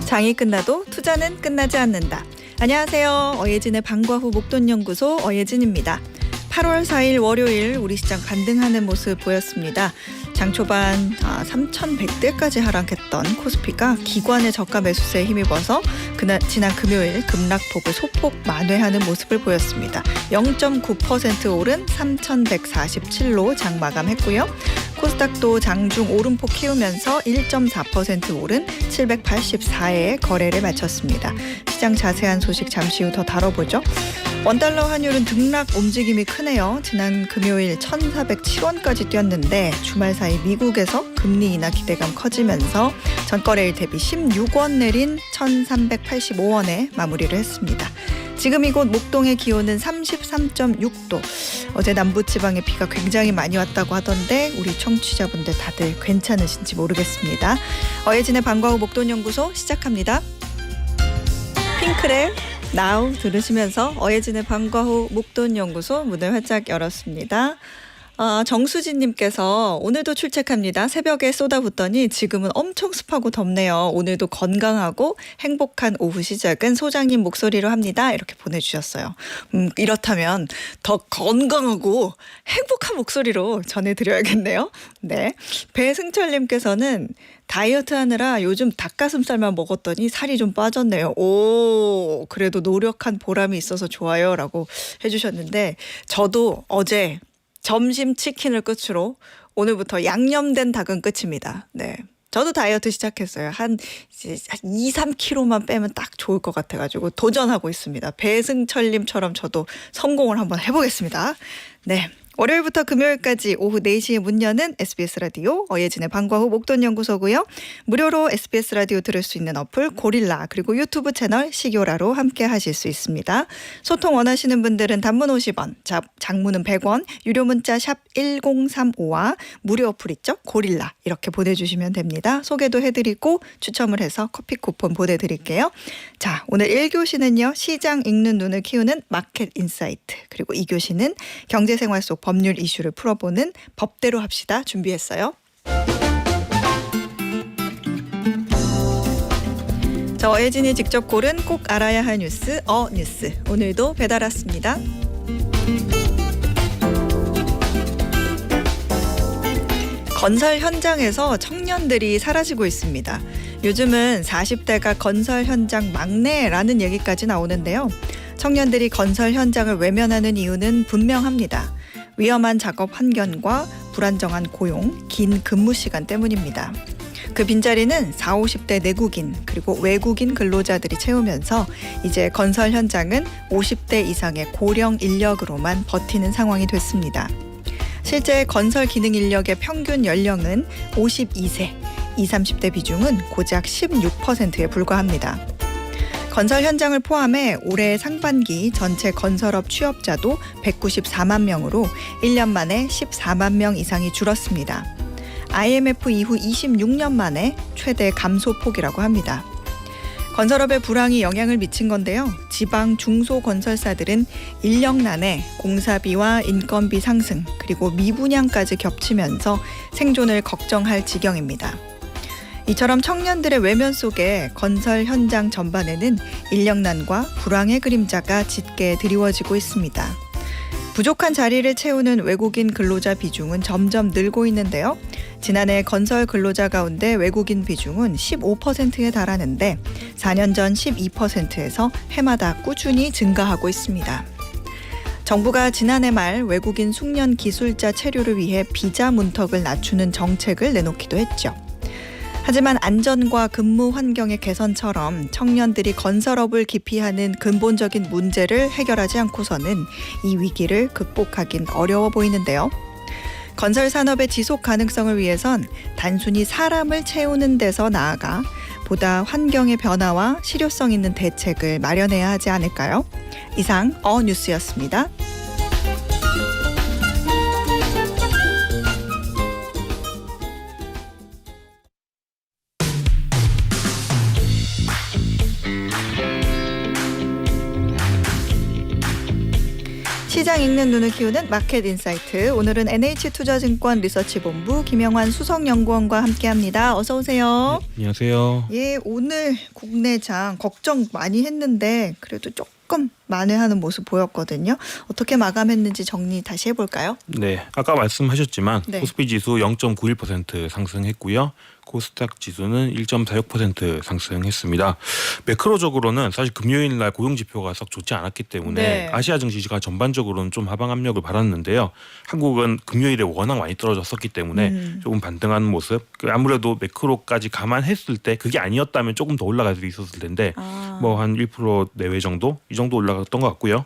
장이 끝나도 투자는 끝나지 않는다. 안녕하세요. 어예진의 방과 후 목돈연구소 어예진입니다. 8월 4일 월요일 우리 시장 반등하는 모습 보였습니다. 장 초반 3,100대까지 하락했던 코스피가 기관의 저가 매수세에 힘입어서 지난 금요일 급락폭을 소폭 만회하는 모습을 보였습니다. 0.9% 오른 3,147로 장 마감했고요. 코스닥도 장중 오름폭 키우면서 1.4% 오른 784에 거래를 마쳤습니다. 시장 자세한 소식 잠시 후 더 다뤄보죠. 원달러 환율은 등락 움직임이 크네요. 지난 금요일 1,407원까지 뛰었는데 주말 사이 미국에서 금리 인하 기대감 커지면서 전거래일 대비 16원 내린 1,385원에 마무리를 했습니다. 지금 이곳 목동의 기온은 33.6도. 어제 남부지방에 비가 굉장히 많이 왔다고 하던데 우리 청취자분들 다들 괜찮으신지 모르겠습니다. 어예진의 방과 후 목돈연구소 시작합니다. 핑클의 나우 들으시면서 어예진의 방과 후 목돈연구소 문을 활짝 열었습니다. 정수진님께서 오늘도 출첵합니다. 새벽에 쏟아붓더니 지금은 엄청 습하고 덥네요. 오늘도 건강하고 행복한 오후 시작은 소장님 목소리로 합니다. 이렇게 보내주셨어요. 이렇다면 더 건강하고 행복한 목소리로 전해드려야겠네요. 네, 배승철님께서는 다이어트 하느라 요즘 닭가슴살만 먹었더니 살이 좀 빠졌네요. 오, 그래도 노력한 보람이 있어서 좋아요 라고 해주셨는데 저도 어제 점심 치킨을 끝으로 오늘부터 양념된 닭은 끝입니다. 네, 저도 다이어트 시작했어요. 한 2, 3kg만 빼면 딱 좋을 것 같아가지고 도전하고 있습니다. 배승철님처럼 저도 성공을 한번 해보겠습니다. 네. 월요일부터 금요일까지 오후 4시에 문 여는 SBS 라디오 어예진의 방과 후 목돈연구소고요. 무료로 SBS 라디오 들을 수 있는 어플 고릴라 그리고 유튜브 채널 시교라로 함께 하실 수 있습니다. 소통 원하시는 분들은 단문 50원, 장문은 100원, 유료 문자 샵 1035와 무료 어플 있죠? 고릴라 이렇게 보내주시면 됩니다. 소개도 해드리고 추첨을 해서 커피 쿠폰 보내드릴게요. 자, 오늘 1교시는요. 시장 읽는 눈을 키우는 마켓 인사이트 그리고 2교시는 경제생활 속 법률 이슈를 풀어보는 법대로 합시다 준비했어요. 자, 어예진이 직접 고른 꼭 알아야 할 뉴스 뉴스 오늘도 배달 왔습니다. 건설 현장에서 청년들이 사라지고 있습니다. 요즘은 40대가 건설 현장 막내라는 얘기까지 나오는데요. 청년들이 건설 현장을 외면하는 이유는 분명합니다. 위험한 작업 환경과 불안정한 고용, 긴 근무 시간 때문입니다. 그 빈자리는 40, 50대 내국인 그리고 외국인 근로자들이 채우면서 이제 건설 현장은 50대 이상의 고령 인력으로만 버티는 상황이 됐습니다. 실제 건설 기능 인력의 평균 연령은 52세, 20, 30대 비중은 고작 16%에 불과합니다. 건설 현장을 포함해 올해 상반기 전체 건설업 취업자도 194만 명으로 1년 만에 14만 명 이상이 줄었습니다. IMF 이후 26년 만에 최대 감소폭이라고 합니다. 건설업에 불황이 영향을 미친 건데요. 지방 중소건설사들은 인력난에 공사비와 인건비 상승 그리고 미분양까지 겹치면서 생존을 걱정할 지경입니다. 이처럼 청년들의 외면 속에 건설 현장 전반에는 인력난과 불황의 그림자가 짙게 드리워지고 있습니다. 부족한 자리를 채우는 외국인 근로자 비중은 점점 늘고 있는데요. 지난해 건설 근로자 가운데 외국인 비중은 15%에 달하는데 4년 전 12%에서 해마다 꾸준히 증가하고 있습니다. 정부가 지난해 말 외국인 숙련 기술자 체류를 위해 비자 문턱을 낮추는 정책을 내놓기도 했죠. 하지만 안전과 근무 환경의 개선처럼 청년들이 건설업을 기피하는 근본적인 문제를 해결하지 않고서는 이 위기를 극복하긴 어려워 보이는데요. 건설 산업의 지속 가능성을 위해선 단순히 사람을 채우는 데서 나아가 보다 환경의 변화와 실효성 있는 대책을 마련해야 하지 않을까요? 이상 뉴스였습니다. 시장 읽는 눈을 키우는 마켓 인사이트. 오늘은 NH투자증권 리서치본부 김영환 수석연구원과 함께합니다. 어서 오세요. 네, 안녕하세요. 예, 오늘 국내장 걱정 많이 했는데 그래도 조금 만회하는 모습 보였거든요. 어떻게 마감했는지 정리 다시 해볼까요? 네, 아까 말씀하셨지만 네. 코스피 지수 0.91% 상승했고요. 코스닥 지수는 1.46% 상승했습니다. 매크로적으로는 사실 금요일 날 고용 지표가 썩 좋지 않았기 때문에 네. 아시아 증시가 전반적으로는 좀 하방 압력을 받았는데요. 한국은 금요일에 워낙 많이 떨어졌었기 때문에 조금 반등하는 모습. 아무래도 매크로까지 감안했을 때 그게 아니었다면 조금 더 올라갈 수 있었을 텐데 뭐 한 1% 내외 정도 이 정도 올라갔던 것 같고요.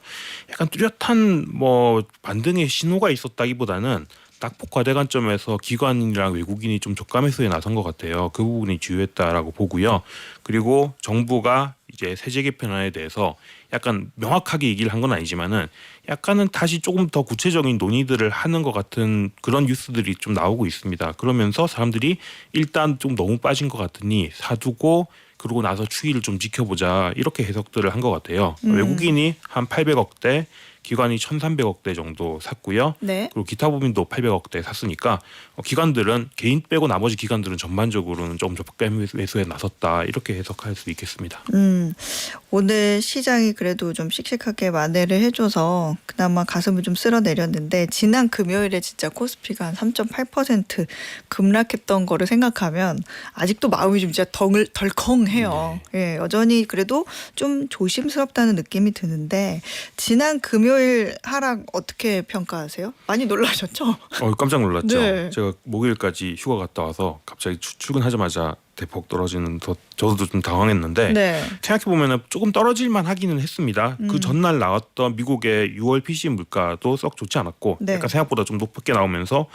약간 뚜렷한 뭐 반등의 신호가 있었다기보다는 딱 폭과대 관점에서 기관이랑 외국인이 좀 저가 매수에 나선 것 같아요. 그 부분이 주요했다라고 보고요. 그리고 정부가 이제 세제 개편안에 대해서 약간 명확하게 얘기를 한 건 아니지만은 약간은 다시 조금 더 구체적인 논의들을 하는 것 같은 그런 뉴스들이 좀 나오고 있습니다. 그러면서 사람들이 일단 좀 너무 빠진 것 같으니 사두고 그러고 나서 추이를 좀 지켜보자 이렇게 해석들을 한 것 같아요. 외국인이 한 800억대, 기관이 1,300억대 정도 샀고요. 네. 그리고 기타 법인도 800억대 샀으니까 기관들은 개인 빼고 나머지 기관들은 전반적으로는 조금 저가 매수에 나섰다 이렇게 해석할 수 있겠습니다. 오늘 시장이 그래도 좀 씩씩하게 만회를 해줘서 그나마 가슴을 좀 쓸어내렸는데 지난 금요일에 진짜 코스피가 한 3.8% 급락했던 거를 생각하면 아직도 마음이 좀 진짜 덜컹해요. 예, 여전히 그래도 좀 조심스럽다는 느낌이 드는데 지난 금요일 하락 어떻게 평가하세요? 많이 놀라셨죠? 깜짝 놀랐죠. 네. 제가 목요일까지 휴가 갔다 와서 갑자기 출근하자마자 대폭 떨어지는 저도 좀 당황했는데 네. 생각해 보면은 조금 떨어질만 하기는 했습니다. 그 전날 나왔던 미국의 6월 PCE 물가도 썩 좋지 않았고 네. 약간 생각보다 좀 높게 나오면서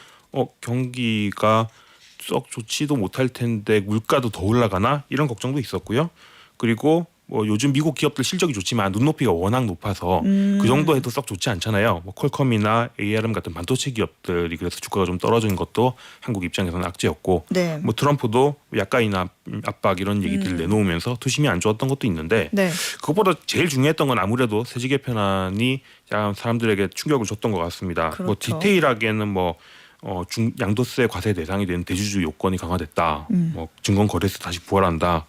경기가 썩 좋지도 못할 텐데 물가도 더 올라가나 이런 걱정도 있었고요. 그리고 뭐 요즘 미국 기업들 실적이 좋지만 눈높이가 워낙 높아서 그 정도 해도 썩 좋지 않잖아요. 뭐 퀄컴이나 ARM 같은 반도체 기업들이 그래서 주가가 좀 떨어진 것도 한국 입장에서는 악재였고 네. 뭐 트럼프도 약간이나 압박 이런 얘기들을 내놓으면서 투심이 안 좋았던 것도 있는데 네. 그것보다 제일 중요했던 건 아무래도 세제 개편안이 사람들에게 충격을 줬던 것 같습니다. 뭐 그렇죠. 디테일하게는 양도세 과세 대상이 되는 대주주 요건이 강화됐다. 뭐 증권거래세 다시 부활한다.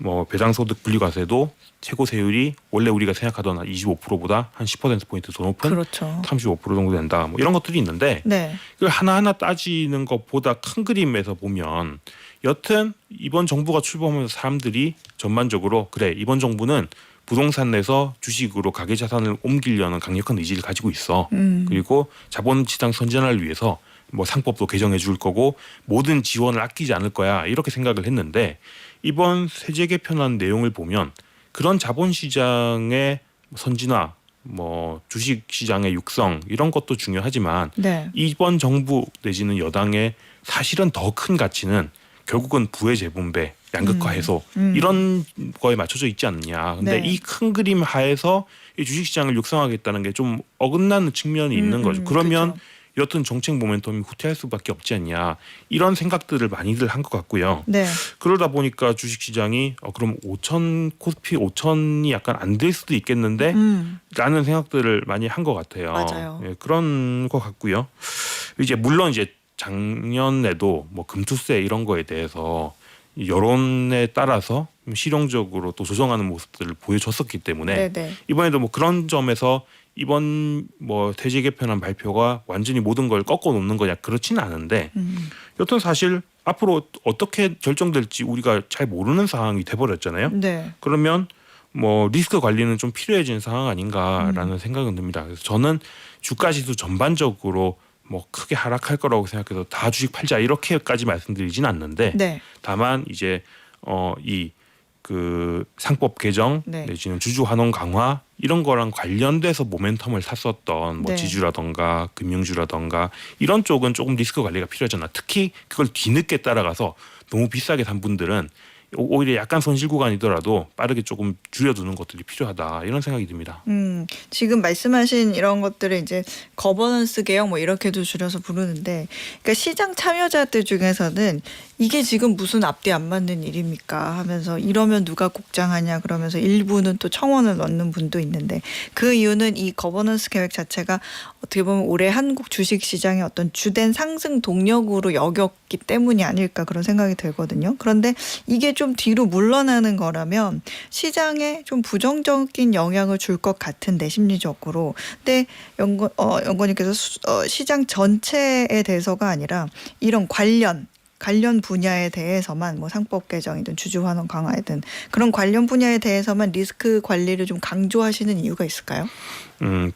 뭐 배당소득 분리과세도 최고 세율이 원래 우리가 생각하던 한 25%보다 한 10%포인트 더 높은 그렇죠. 35% 정도 된다. 뭐 이런 것들이 있는데 네. 그걸 하나하나 따지는 것보다 큰 그림에서 보면 여튼 이번 정부가 출범하면서 사람들이 전반적으로 그래 이번 정부는 부동산 내서 주식으로 가계자산을 옮기려는 강력한 의지를 가지고 있어. 그리고 자본시장 선진화를 위해서 뭐 상법도 개정해 줄 거고 모든 지원을 아끼지 않을 거야 이렇게 생각을 했는데 이번 세제 개편안 내용을 보면 그런 자본시장의 선진화, 뭐 주식시장의 육성 이런 것도 중요하지만 네. 이번 정부 내지는 여당의 사실은 더 큰 가치는 결국은 부의 재분배, 양극화 해소 이런 거에 맞춰져 있지 않느냐. 근데 네. 이 큰 그림 하에서 이 주식시장을 육성하겠다는 게 좀 어긋나는 측면이 있는 거죠. 그러면 그렇죠. 여튼 정책 모멘텀이 후퇴할 수밖에 없지 않냐 이런 생각들을 많이들 한 것 같고요. 네. 그러다 보니까 주식시장이 그럼 5천 코스피 5천이 약간 안 될 수도 있겠는데 라는 생각들을 많이 한 것 같아요. 맞아요. 예, 그런 것 같고요. 이제 물론 이제 작년에도 뭐 금투세 이런 거에 대해서 여론에 따라서 실용적으로 또 조정하는 모습들을 보여줬었기 때문에 네네. 이번에도 뭐 그런 점에서 이번 뭐 세제 개편안 발표가 완전히 모든 걸 꺾어 놓는 거냐 그렇지는 않은데 여튼 사실 앞으로 어떻게 결정될지 우리가 잘 모르는 상황이 돼버렸잖아요. 네. 그러면 뭐 리스크 관리는 좀 필요해진 상황 아닌가라는 생각은 듭니다. 그래서 저는 주가 지수 전반적으로 뭐 크게 하락할 거라고 생각해서 다 주식 팔자 이렇게까지 말씀드리진 않는데 네. 다만 이제 이 그 상법 개정 네. 내지는 주주 환원 강화 이런 거랑 관련돼서 모멘텀을 탔었던 뭐 네. 지주라던가 금융주라던가 이런 쪽은 조금 리스크 관리가 필요하잖아. 특히 그걸 뒤늦게 따라가서 너무 비싸게 산 분들은 오히려 약간 손실 구간이더라도 빠르게 조금 줄여두는 것들이 필요하다 이런 생각이 듭니다. 지금 말씀하신 이런 것들을 이제 거버넌스 개혁 뭐 이렇게도 줄여서 부르는데, 그러니까 시장 참여자들 중에서는 이게 지금 무슨 앞뒤 안 맞는 일입니까 하면서 이러면 누가 국장하냐 그러면서 일부는 또 청원을 넣는 분도 있는데, 그 이유는 이 거버넌스 계획 자체가 어떻게 보면 올해 한국 주식 시장의 어떤 주된 상승 동력으로 여겼기 때문이 아닐까 그런 생각이 들거든요. 그런데 이게 좀 뒤로 물러나는 거라면 시장에 좀 부정적인 영향을 줄 것 같은데 심리적으로. 근데 연구원님께서 시장 전체에 대해서가 아니라 이런 관련 분야에 대해서만 뭐 상법 개정이든 주주 환원 강화이든 그런 관련 분야에 대해서만 리스크 관리를 좀 강조하시는 이유가 있을까요?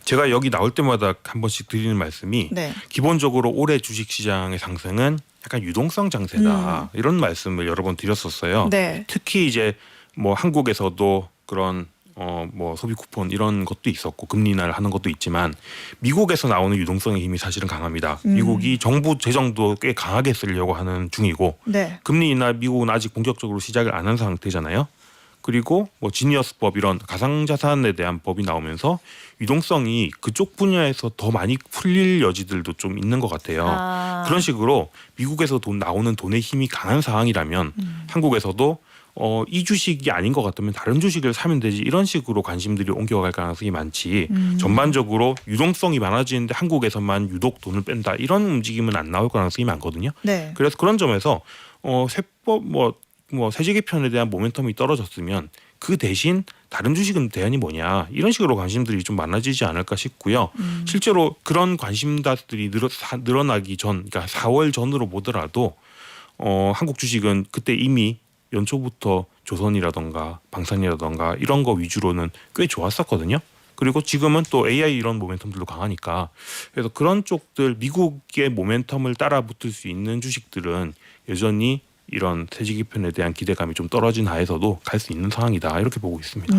제가 여기 나올 때마다 한 번씩 드리는 말씀이 네. 기본적으로 올해 주식시장의 상승은 약간 유동성 장세다 이런 말씀을 여러 번 드렸었어요. 네. 특히 이제 뭐 한국에서도 그런 뭐 소비 쿠폰 이런 것도 있었고 금리 인하를 하는 것도 있지만 미국에서 나오는 유동성의 힘이 사실은 강합니다. 미국이 정부 재정도 꽤 강하게 쓰려고 하는 중이고 네. 금리 인하 미국은 아직 본격적으로 시작을 안 한 상태잖아요. 그리고 뭐 지니어스법 이런 가상자산에 대한 법이 나오면서 유동성이 그쪽 분야에서 더 많이 풀릴 여지들도 좀 있는 것 같아요. 그런 식으로 미국에서 나오는 돈의 힘이 강한 상황이라면 한국에서도 이 주식이 아닌 것 같으면 다른 주식을 사면 되지 이런 식으로 관심들이 옮겨갈 가능성이 많지 전반적으로 유동성이 많아지는데 한국에서만 유독 돈을 뺀다 이런 움직임은 안 나올 가능성이 많거든요. 네. 그래서 그런 점에서 세법 세제 개편에 대한 모멘텀이 떨어졌으면 그 대신 다른 주식은 대안이 뭐냐 이런 식으로 관심들이 좀 많아지지 않을까 싶고요. 실제로 그런 관심사들이 늘어나기 전, 그러니까 4월 전으로 보더라도 한국 주식은 그때 이미 연초부터 조선이라던가 방산이라던가 이런 거 위주로는 꽤 좋았었거든요. 그리고 지금은 또 AI 이런 모멘텀들도 강하니까 그래서 그런 쪽들 미국의 모멘텀을 따라 붙을 수 있는 주식들은 여전히 이런 세제 개편에 대한 기대감이 좀 떨어진 하에서도 갈 수 있는 상황이다 이렇게 보고 있습니다.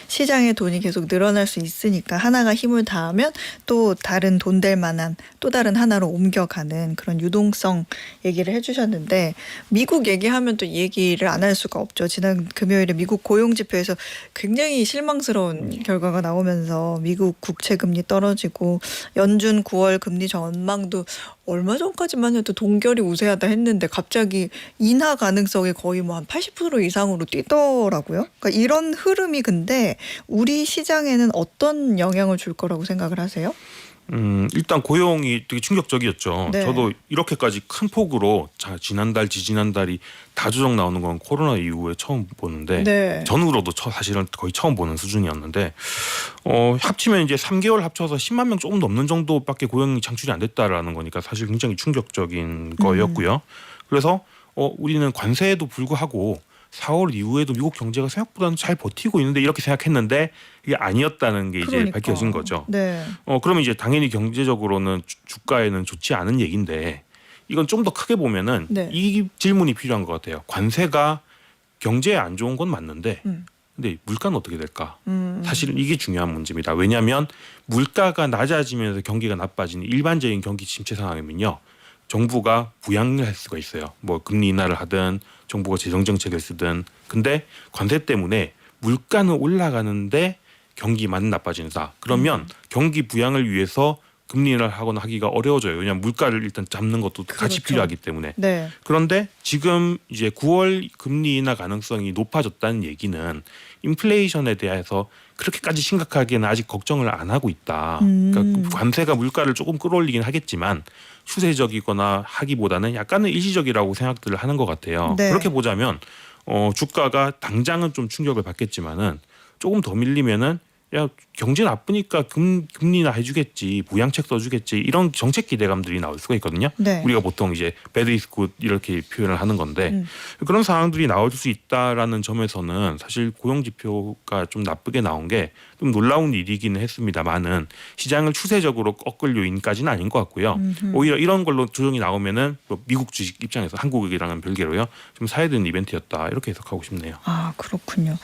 시장의 돈이 계속 늘어날 수 있으니까 하나가 힘을 다하면 또 다른 돈 될 만한 또 다른 하나로 옮겨가는 그런 유동성 얘기를 해주셨는데, 미국 얘기하면 또 얘기를 안 할 수가 없죠. 지난 금요일에 미국 고용지표에서 굉장히 실망스러운 결과가 나오면서 미국 국채금리 떨어지고 연준 9월 금리 전망도 얼마 전까지만 해도 동결이 우세하다 했는데 갑자기 인하 가능성이 거의 뭐 한 80% 이상으로 뛰더라고요. 그러니까 이런 흐름이 근데 우리 시장에는 어떤 영향을 줄 거라고 생각을 하세요? 일단 고용이 되게 충격적이었죠. 네. 저도 이렇게까지 큰 폭으로 지난달, 지지난달이 다주적 나오는 건 코로나 이후에 처음 보는데 네. 전후로도 사실은 거의 처음 보는 수준이었는데 합치면 이제 3개월 합쳐서 10만 명 조금 넘는 정도밖에 고용이 창출이 안 됐다라는 거니까 사실 굉장히 충격적인 거였고요. 그래서 우리는 관세에도 불구하고 4월 이후에도 미국 경제가 생각보다는 잘 버티고 있는데 이렇게 생각했는데 이게 아니었다는 게 이제 그러니까. 밝혀진 거죠. 네. 그러면 이제 당연히 경제적으로는 주가에는 좋지 않은 얘기인데 이건 좀 더 크게 보면은 네. 이 질문이 필요한 것 같아요. 관세가 경제에 안 좋은 건 맞는데 근데 물가는 어떻게 될까? 사실은 이게 중요한 문제입니다. 왜냐하면 물가가 낮아지면서 경기가 나빠지는 일반적인 경기 침체 상황이면요. 정부가 부양을 할 수가 있어요. 뭐 금리 인하를 하든 정부가 재정 정책을 쓰든. 근데 관세 때문에 물가는 올라가는데 경기만 나빠진다. 그러면 경기 부양을 위해서 금리 인하를 하거나 하기가 어려워져요. 왜냐하면 물가를 일단 잡는 것도 같이 그렇죠. 필요하기 때문에. 네. 그런데 지금 이제 9월 금리 인하 가능성이 높아졌다는 얘기는 인플레이션에 대해서 그렇게까지 심각하게는 아직 걱정을 안 하고 있다. 그러니까 관세가 물가를 조금 끌어올리긴 하겠지만 추세적이거나 하기보다는 약간은 일시적이라고 생각들을 하는 것 같아요. 네. 그렇게 보자면 주가가 당장은 좀 충격을 받겠지만은 조금 더 밀리면은 야 경제 나쁘니까 금리나 해주겠지, 부양책 써주겠지 이런 정책 기대감들이 나올 수가 있거든요. 네. 우리가 보통 이제 bad is good 이렇게 표현을 하는 건데 그런 상황들이 나올 수 있다라는 점에서는 사실 고용 지표가 좀 나쁘게 나온 게 좀 놀라운 일이기는 했습니다만은 시장을 추세적으로 꺾을 요인까지는 아닌 것 같고요. 오히려 이런 걸로 조정이 나오면은 미국 주식 입장에서 한국이랑은 별개로요 좀 사야 되는 이벤트였다 이렇게 해석하고 싶네요. 아, 그렇군요.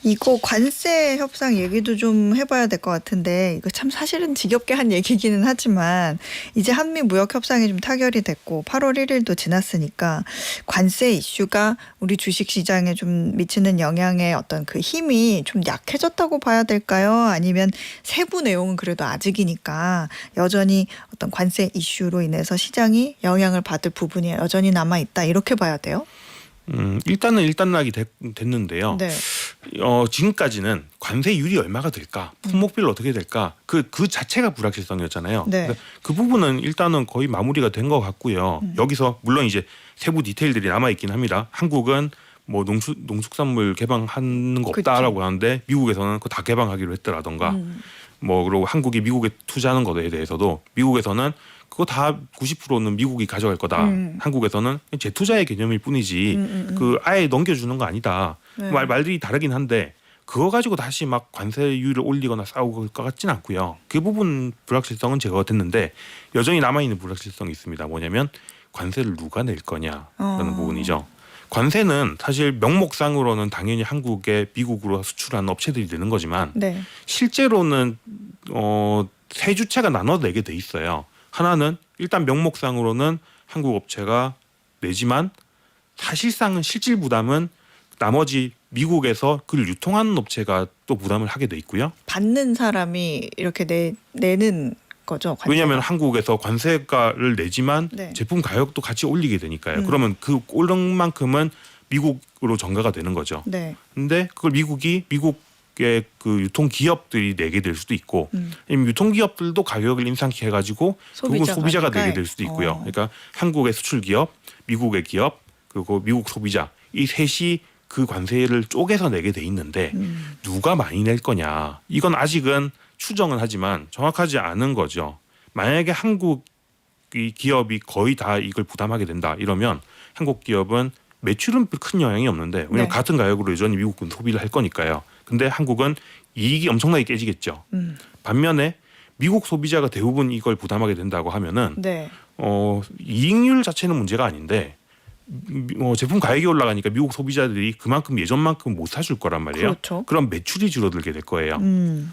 이거 관세 협상 얘기도 좀 좀 해봐야 될 것 같은데 이거 참 사실은 지겹게 한 얘기기는 하지만 이제 한미 무역 협상이 좀 타결이 됐고 8월 1일도 지났으니까 관세 이슈가 우리 주식 시장에 좀 미치는 영향의 어떤 그 힘이 좀 약해졌다고 봐야 될까요? 아니면 세부 내용은 그래도 아직이니까 여전히 어떤 관세 이슈로 인해서 시장이 영향을 받을 부분이 여전히 남아 있다 이렇게 봐야 돼요? 일단은 일단락이 됐는데요. 네. 지금까지는 관세율이 얼마가 될까, 품목별로 어떻게 될까, 그 자체가 불확실성이었잖아요. 네. 그 부분은 일단은 거의 마무리가 된 것 같고요. 여기서 물론 이제 세부 디테일들이 남아 있긴 합니다. 한국은 뭐 농축산물 개방하는 거 없다라고 하는데 미국에서는 그거 다 개방하기로 했더라던가. 뭐 그리고 한국이 미국에 투자하는 것에 대해서도 미국에서는 그거 다 90%는 미국이 가져갈 거다. 한국에서는 재투자의 개념일 뿐이지 그 아예 넘겨주는 거 아니다. 네. 말들이 다르긴 한데 그거 가지고 다시 막 관세율을 올리거나 싸울 것 같지는 않고요. 그 부분 불확실성은 제거됐는데 여전히 남아있는 불확실성이 있습니다. 뭐냐면 관세를 누가 낼 거냐라는 부분이죠. 관세는 사실 명목상으로는 당연히 한국에 미국으로 수출하는 업체들이 되는 거지만 네. 실제로는 세 주체가 나눠 내게 돼 있어요. 하나는 일단 명목상으로는 한국 업체가 내지만 사실상은 실질 부담은 나머지 미국에서 그걸 유통하는 업체가 또 부담을 하게 돼 있고요. 받는 사람이 이렇게 내는 거죠. 관세가. 왜냐하면 한국에서 관세가를 내지만 네. 제품 가격도 같이 올리게 되니까요. 그러면 그 오른 만큼은 미국으로 전가가 되는 거죠. 네. 근데 그걸 미국의 그 유통 기업들이 내게 될 수도 있고, 아니면 유통 기업들도 가격을 인상해 가지고 그걸 소비자가 내게 될 수도 있고요. 그러니까 한국의 수출 기업, 미국의 기업, 그리고 미국 소비자 이 셋이 그 관세를 쪼개서 내게 돼 있는데 누가 많이 낼 거냐? 이건 아직은 추정은 하지만 정확하지 않은 거죠. 만약에 한국 이 기업이 거의 다 이걸 부담하게 된다 이러면 한국 기업은 매출은 큰 영향이 없는데 왜냐하면 네. 같은 가격으로 여전히 미국은 소비를 할 거니까요. 근데 한국은 이익이 엄청나게 깨지겠죠. 반면에 미국 소비자가 대부분 이걸 부담하게 된다고 하면은 네. 이익률 자체는 문제가 아닌데 제품 가격이 올라가니까 미국 소비자들이 그만큼 예전만큼 못 사줄 거란 말이에요. 그렇죠. 그럼 매출이 줄어들게 될 거예요.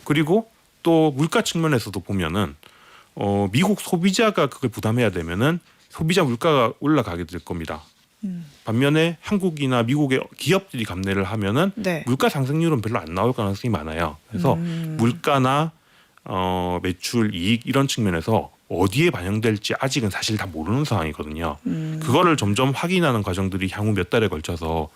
그리고 또 물가 측면에서도 보면은 미국 소비자가 그걸 부담해야 되면은 소비자 물가가 올라가게 될 겁니다. 반면에 한국이나 미국의 기업들이 감내를 하면은 네. 물가 상승률은 별로 안 나올 가능성이 많아요. 그래서 물가나 매출, 이익 이런 측면에서 어디에 반영될지 아직은 사실 다 모르는 상황이거든요. 그거를 점점 확인하는 과정들이 향후 몇 달에 걸쳐서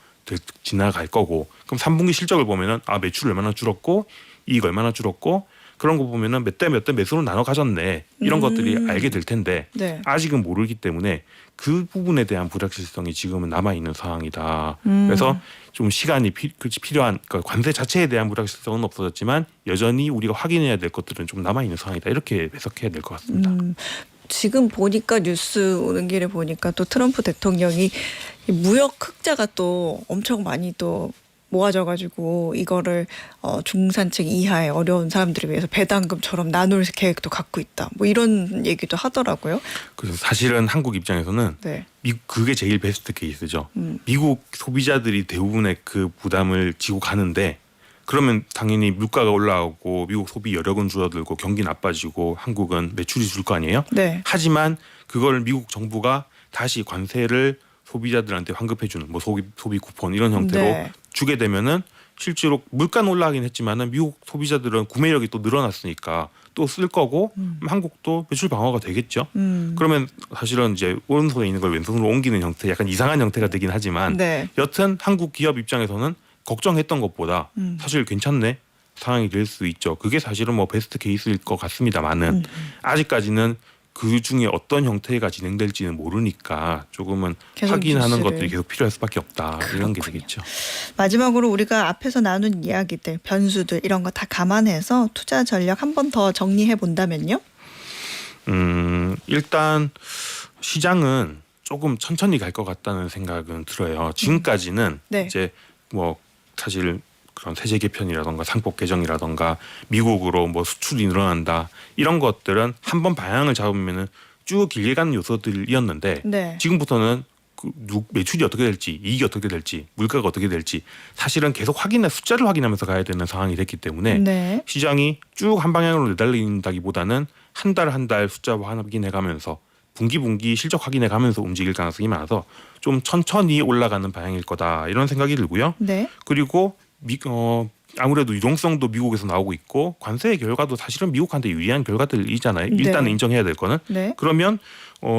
지나갈 거고, 그럼 3분기 실적을 보면은 매출 얼마나 줄었고 이익 얼마나 줄었고 그런 거 보면은 몇 대 매수로 나눠 가졌네 이런 것들이 알게 될 텐데 네. 아직은 모르기 때문에 그 부분에 대한 불확실성이 지금은 남아 있는 상황이다. 그래서 좀 시간이 필요한 그러니까 관세 자체에 대한 불확실성은 없어졌지만 여전히 우리가 확인해야 될 것들은 좀 남아 있는 상황이다. 이렇게 해석해야 될 것 같습니다. 지금 보니까 뉴스 오는 길에 보니까 또 트럼프 대통령이 이 무역 흑자가 또 엄청 많이 또 모아져가지고 이거를 중산층 이하의 어려운 사람들을 위해서 배당금처럼 나눌 계획도 갖고 있다. 뭐 이런 얘기도 하더라고요. 그래서 사실은 한국 입장에서는 네. 그게 제일 베스트 케이스죠. 미국 소비자들이 대부분의 그 부담을 지고 가는데 그러면 당연히 물가가 올라오고 미국 소비 여력은 줄어들고 경기 나빠지고 한국은 매출이 줄 거 아니에요. 네. 하지만 그걸 미국 정부가 다시 관세를 소비자들한테 환급해주는 뭐 소비 쿠폰 이런 형태로 네. 주게 되면은 실제로 물가는 올라가긴 했지만은 미국 소비자들은 구매력이 또 늘어났으니까 또 쓸 거고 한국도 매출 방어가 되겠죠. 그러면 사실은 이제 오른손에 있는 걸 왼손으로 옮기는 형태, 약간 이상한 형태가 되긴 하지만 네. 여튼 한국 기업 입장에서는 걱정했던 것보다 사실 괜찮네 상황이 될 수 있죠. 그게 사실은 뭐 베스트 케이스일 것 같습니다만은 아직까지는 그 중에 어떤 형태가 진행될지는 모르니까 조금은 확인하는 뉴스를. 것들이 계속 필요할 수밖에 없다. 이런 게 그렇군요. 되겠죠. 마지막으로 우리가 앞에서 나눈 이야기들, 변수들 이런 거 다 감안해서 투자 전략 한 번 더 정리해 본다면요? 일단 시장은 조금 천천히 갈 것 같다는 생각은 들어요. 지금까지는 네. 이제 뭐 사실 그런 세제 개편이라던가 상법 개정이라던가 미국으로 뭐 수출이 늘어난다 이런 것들은 한번 방향을 잡으면은 쭉 길게 가는 요소들이었는데 네. 지금부터는 매출이 어떻게 될지, 이익이 어떻게 될지, 물가가 어떻게 될지 사실은 계속 숫자를 확인하면서 가야 되는 상황이 됐기 때문에 네. 시장이 쭉 한 방향으로 내달린다기보다는 한 달 숫자 확인해가면서 분기 실적 확인해가면서 움직일 가능성이 많아서 좀 천천히 올라가는 방향일 거다 이런 생각이 들고요. 네. 그리고 아무래도 유동성도 미국에서 나오고 있고 관세의 결과도 사실은 미국한테 유리한 결과들이잖아요. 일단 네. 인정해야 될 거는. 네. 그러면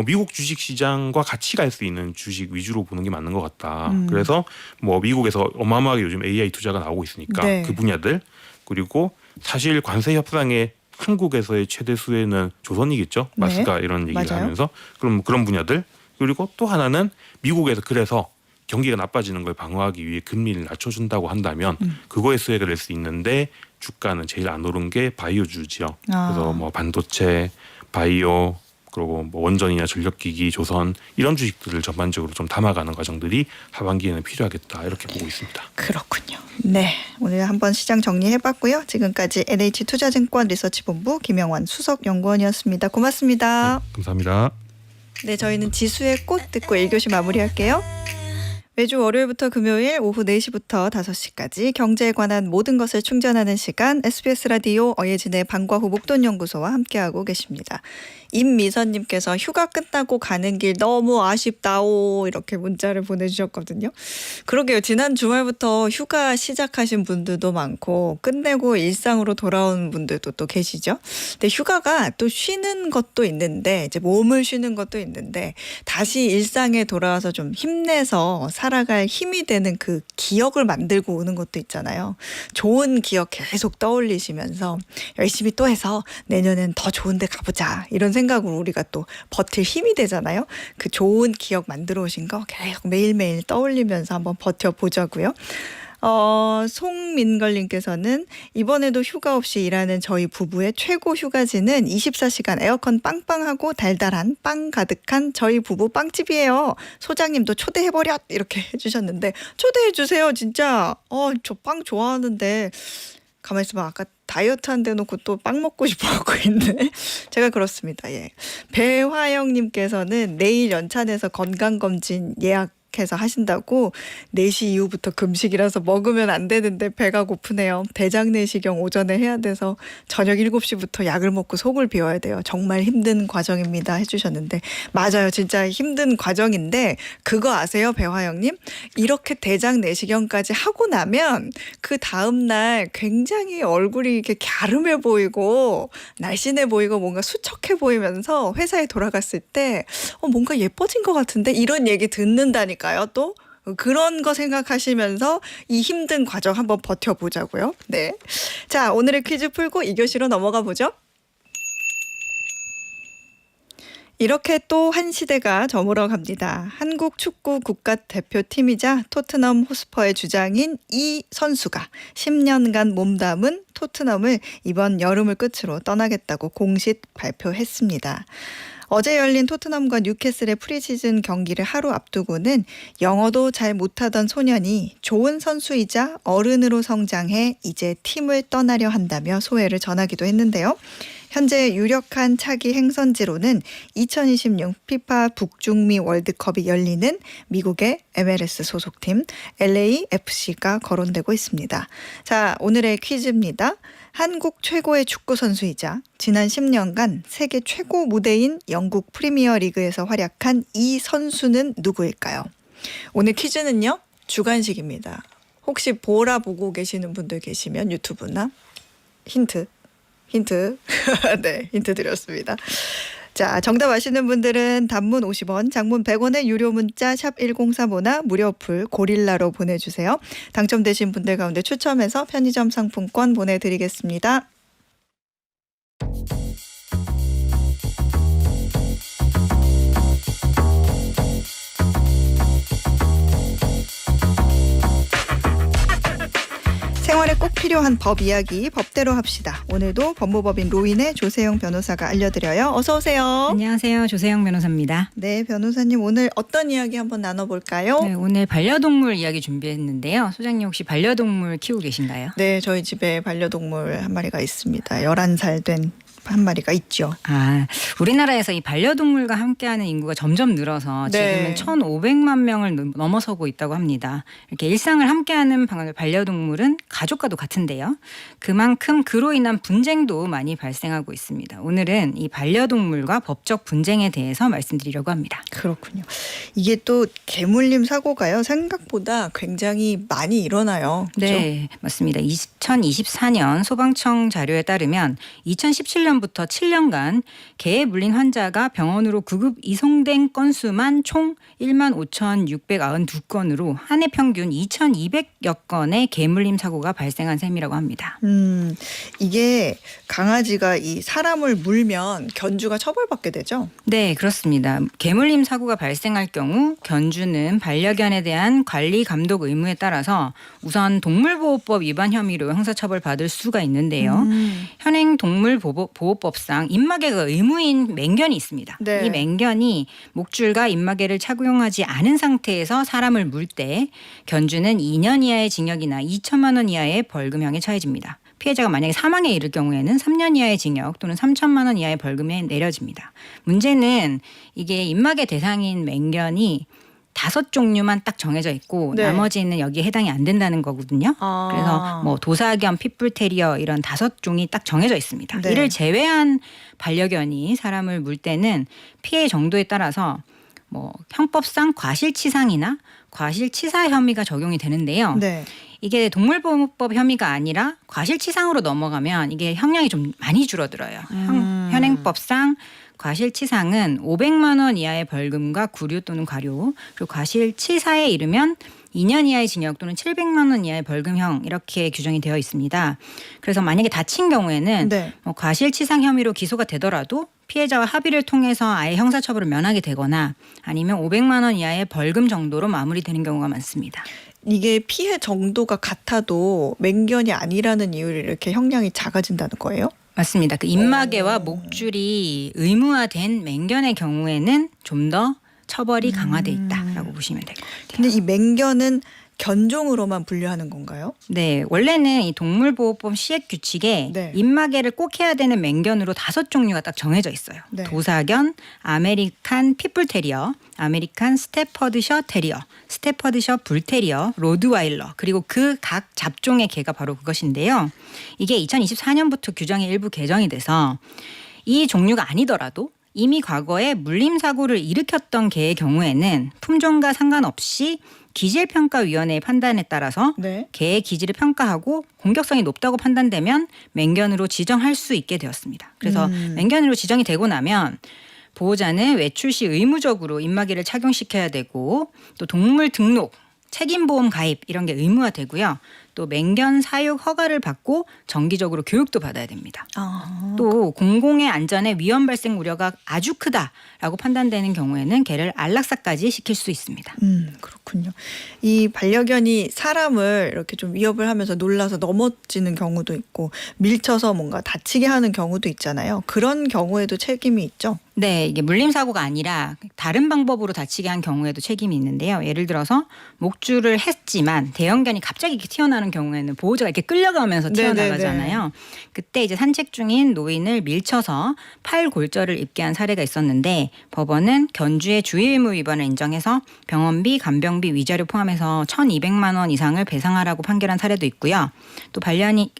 미국 주식 시장과 같이 갈 수 있는 주식 위주로 보는 게 맞는 것 같다. 그래서 뭐 미국에서 어마어마하게 요즘 AI 투자가 나오고 있으니까 네. 그 분야들, 그리고 사실 관세 협상의 한국에서의 최대 수혜는 조선이겠죠. 네. 마스가 이런 얘기를 맞아요. 하면서 그런 분야들, 그리고 또 하나는 미국에서 그래서 경기가 나빠지는 걸 방어하기 위해 금리를 낮춰준다고 한다면 그거에 수혜가 될 수 있는데 주가는 제일 안 오른 게 바이오주지요. 그래서 뭐 반도체, 바이오, 그리고 뭐 원전이나 전력기기, 조선 이런 주식들을 전반적으로 좀 담아가는 과정들이 하반기에는 필요하겠다 이렇게 보고 있습니다. 그렇군요. 네, 오늘 한번 시장 정리해봤고요. 지금까지 NH투자증권 리서치본부 김영환 수석연구원이었습니다. 고맙습니다. 감사합니다. 네, 저희는 지수의 꽃 듣고 1교시 마무리할게요. 매주 월요일부터 금요일 오후 4시부터 5시까지 경제에 관한 모든 것을 충전하는 시간 SBS 라디오 어예진의 방과후 목돈연구소와 함께하고 계십니다. 임미선님께서 휴가 끝나고 가는 길 너무 아쉽다오 이렇게 문자를 보내주셨거든요. 그러게요. 지난 주말부터 휴가 시작하신 분들도 많고 끝내고 일상으로 돌아온 분들도 또 계시죠. 근데 휴가가 또 쉬는 것도 있는데 이제 몸을 쉬는 것도 있는데 다시 일상에 돌아와서 좀 힘내서 살아갈 힘이 되는 그 기억을 만들고 오는 것도 있잖아요. 좋은 기억 계속 떠올리시면서 열심히 또 해서 내년엔 더 좋은 데 가보자 이런 생각으로 우리가 또 버틸 힘이 되잖아요. 그 좋은 기억 만들어 오신 거 계속 매일매일 떠올리면서 한번 버텨보자고요. 송민걸님께서는 이번에도 휴가 없이 일하는 저희 부부의 최고 휴가지는 24시간 에어컨 빵빵하고 달달한 빵 가득한 저희 부부 빵집이에요. 소장님도 초대해버려 이렇게 해주셨는데 초대해주세요 진짜. 저 빵 좋아하는데 가만히 있어봐. 아까 다이어트 한데 놓고 또 빵 먹고 싶어하고 있네. 제가 그렇습니다. 예. 배화영님께서는 내일 연찬에서 건강검진 예약해서 하신다고 4시 이후부터 금식이라서 먹으면 안 되는데 배가 고프네요. 대장 내시경 오전에 해야 돼서 저녁 7시부터 약을 먹고 속을 비워야 돼요. 정말 힘든 과정입니다 해주셨는데 맞아요. 진짜 힘든 과정인데 그거 아세요 배화영님? 이렇게 대장 내시경까지 하고 나면 그 다음날 굉장히 얼굴이 이렇게 갸름해 보이고 날씬해 보이고 뭔가 수척해 보이면서 회사에 돌아갔을 때 뭔가 예뻐진 것 같은데 이런 얘기 듣는다니까 또 그런 거 생각하시면서 이 힘든 과정 한번 버텨보자고요. 네, 자 오늘의 퀴즈 풀고 2교시로 넘어가 보죠. 이렇게 또 한 시대가 저물어 갑니다. 한국 축구 국가대표팀이자 토트넘 호스퍼의 주장인 이 선수가 10년간 몸담은 토트넘을 이번 여름을 끝으로 떠나겠다고 공식 발표했습니다. 어제 열린 토트넘과 뉴캐슬의 프리시즌 경기를 하루 앞두고는 영어도 잘 못하던 소년이 좋은 선수이자 어른으로 성장해 이제 팀을 떠나려 한다며 소회를 전하기도 했는데요. 현재 유력한 차기 행선지로는 2026 피파 북중미 월드컵이 열리는 미국의 MLS 소속팀 LAFC가 거론되고 있습니다. 자, 오늘의 퀴즈입니다. 한국 최고의 축구 선수이자 지난 10년간 세계 최고 무대인 영국 프리미어 리그에서 활약한 이 선수는 누구일까요? 오늘 퀴즈는요. 주관식입니다. 혹시 보라 보고 계시는 분들 계시면 유튜브나 힌트 네, 힌트 드렸습니다. 자, 정답 아시는 분들은 단문 50원, 장문 100원의 유료 문자 샵 1035나 무료 풀 고릴라로 보내주세요. 당첨되신 분들 가운데 추첨해서 편의점 상품권 보내드리겠습니다. 생활에 꼭 필요한 법 이야기 법대로 합시다. 오늘도 법무법인 로인의 조세영 변호사가 알려드려요. 어서 오세요. 안녕하세요. 조세영 변호사입니다. 네, 변호사님 오늘 어떤 이야기 한번 나눠볼까요? 네, 오늘 반려동물 이야기 준비했는데요. 소장님 혹시 반려동물 키우고 계신가요? 네, 저희 집에 반려동물 한 마리가 있습니다. 11살 된 한 마리가 있죠. 우리나라에서 이 반려동물과 함께하는 인구가 점점 늘어서 네. 지금은 1,500만 명을 넘어서고 있다고 합니다. 이렇게 일상을 함께하는 반려동물은 가족과도 같은데요. 그만큼 그로 인한 분쟁도 많이 발생하고 있습니다. 오늘은 이 반려동물과 법적 분쟁에 대해서 말씀드리려고 합니다. 그렇군요. 이게 또 개물림 사고가요. 생각보다 굉장히 많이 일어나요. 그렇죠? 네, 맞습니다. 2024년 소방청 자료에 따르면 2017년부터 7년간 개에 물린 환자가 병원으로 구급 이송된 건수만 총 15,692건으로 한 해 평균 2,200여 건의 개물림 사고가 발생한 셈이라고 합니다. 이게 강아지가 이 사람을 물면 견주가 처벌받게 되죠? 네, 그렇습니다. 개물림 사고가 발생할 경우 견주는 반려견에 대한 관리 감독 의무에 따라서 우선 동물보호법 위반 혐의로 형사처벌 받을 수가 있는데요. 현행 동물보호법상 입마개가 의무인 맹견이 있습니다. 네. 이 맹견이 목줄과 입마개를 착용하지 않은 상태에서 사람을 물 때 견주는 2년 이하의 징역이나 2천만 원 이하의 벌금형에 처해집니다. 피해자가 만약에 사망에 이를 경우에는 3년 이하의 징역 또는 3천만 원 이하의 벌금에 내려집니다. 문제는 이게 입마개 대상인 맹견이 5종류만 딱 정해져 있고 네. 나머지는 여기에 해당이 안 된다는 거거든요. 그래서 뭐 도사견, 핏불테리어 이런 5종이 딱 정해져 있습니다. 네. 이를 제외한 반려견이 사람을 물 때는 피해 정도에 따라서 뭐 형법상 과실치상이나 과실치사 혐의가 적용이 되는데요. 네. 이게 동물보호법 혐의가 아니라 과실치상으로 넘어가면 이게 형량이 좀 많이 줄어들어요. 현행법상 과실치상은 500만 원 이하의 벌금과 구류 또는 과료, 그리고 과실치사에 이르면 2년 이하의 징역 또는 700만 원 이하의 벌금형 이렇게 규정이 되어 있습니다. 그래서 만약에 다친 경우에는 네. 과실치상 혐의로 기소가 되더라도 피해자와 합의를 통해서 아예 형사처벌을 면하게 되거나 아니면 500만 원 이하의 벌금 정도로 마무리되는 경우가 많습니다. 이게 피해 정도가 같아도 맹견이 아니라는 이유로 이렇게 형량이 작아진다는 거예요? 맞습니다. 그 입마개와 목줄이 의무화된 맹견의 경우에는 좀 더 처벌이 강화돼 있다라고 보시면 될 것 같아요. 근데 이 맹견은 견종으로만 분류하는 건가요? 네, 원래는 이 동물보호법 시행 규칙에 네. 입마개를 꼭 해야 되는 맹견으로 5종류가 딱 정해져 있어요. 네. 도사견, 아메리칸 핏불테리어, 아메리칸 스테퍼드셔 테리어, 스테퍼드셔 불테리어, 로드와일러 그리고 그 각 잡종의 개가 바로 그것인데요. 이게 2024년부터 규정이 일부 개정이 돼서 이 종류가 아니더라도 이미 과거에 물림 사고를 일으켰던 개의 경우에는 품종과 상관없이 기질평가위원회의 판단에 따라서 네. 개의 기질을 평가하고 공격성이 높다고 판단되면 맹견으로 지정할 수 있게 되었습니다. 그래서 맹견으로 지정이 되고 나면 보호자는 외출 시 의무적으로 입마개를 착용시켜야 되고 또 동물 등록, 책임보험 가입 이런 게 의무화되고요. 또 맹견 사육 허가를 받고 정기적으로 교육도 받아야 됩니다. 또 공공의 안전에 위험 발생 우려가 아주 크다라고 판단되는 경우에는 개를 안락사까지 시킬 수 있습니다. 그렇군요. 이 반려견이 사람을 이렇게 좀 위협을 하면서 놀라서 넘어지는 경우도 있고 밀쳐서 뭔가 다치게 하는 경우도 있잖아요. 그런 경우에도 책임이 있죠? 네, 이게 물림 사고가 아니라 다른 방법으로 다치게 한 경우에도 책임이 있는데요. 예를 들어서 목줄을 했지만 대형견이 갑자기 이렇게 튀어나오는 경우에는 보호자가 이렇게 끌려가면서 튀어나가잖아요. 그때 이제 산책 중인 노인을 밀쳐서 팔 골절을 입게 한 사례가 있었는데 법원은 견주의 주의 의무 위반을 인정해서 병원비, 간병비, 위자료 포함해서 1,200만 원 이상을 배상하라고 판결한 사례도 있고요. 또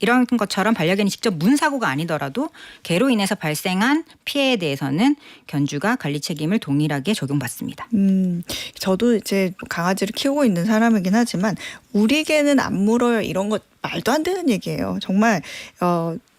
이런 것처럼 반려견이 직접 문 사고가 아니더라도 개로 인해서 발생한 피해에 대해서는 견주가 관리 책임을 동일하게 적용받습니다. 저도 이제 강아지를 키우고 있는 사람이긴 하지만 우리 개는 안 물어요 이런 거 말도 안 되는 얘기예요. 정말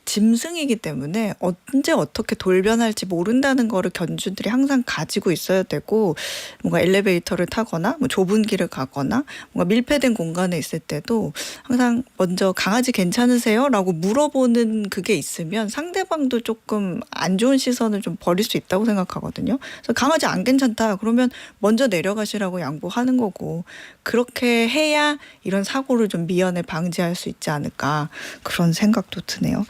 짐승이기 때문에 언제 어떻게 돌변할지 모른다는 거를 견주들이 항상 가지고 있어야 되고 뭔가 엘리베이터를 타거나 뭐 좁은 길을 가거나 뭔가 밀폐된 공간에 있을 때도 항상 먼저 강아지 괜찮으세요? 라고 물어보는 그게 있으면 상대방도 조금 안 좋은 시선을 좀 버릴 수 있다고 생각하거든요. 그래서 강아지 안 괜찮다 그러면 먼저 내려가시라고 양보하는 거고 그렇게 해야 이런 사고를 좀 미연에 방지할 수 있지 않을까 그런 생각도 드네요.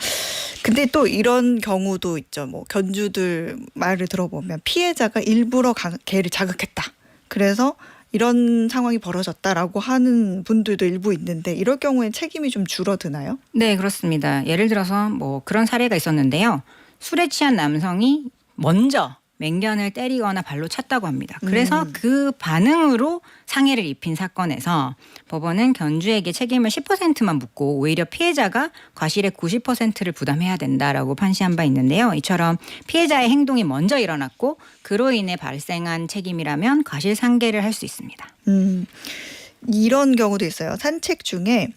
근데 또 이런 경우도 있죠. 뭐 견주들 말을 들어보면 피해자가 일부러 개를 자극했다. 그래서 이런 상황이 벌어졌다라고 하는 분들도 일부 있는데 이럴 경우에 책임이 좀 줄어드나요? 네, 그렇습니다. 예를 들어서 뭐 그런 사례가 있었는데요. 술에 취한 남성이 먼저 맹견을 때리거나 발로 찼다고 합니다. 그래서 그 반응으로 상해를 입힌 사건에서 법원은 견주에게 책임을 10%만 묻고 오히려 피해자가 과실의 90%를 부담해야 된다라고 판시한 바 있는데요. 이처럼 피해자의 행동이 먼저 일어났고 그로 인해 발생한 책임이라면 과실상계를 할 수 있습니다. 이런 경우도 있어요. 산책 중에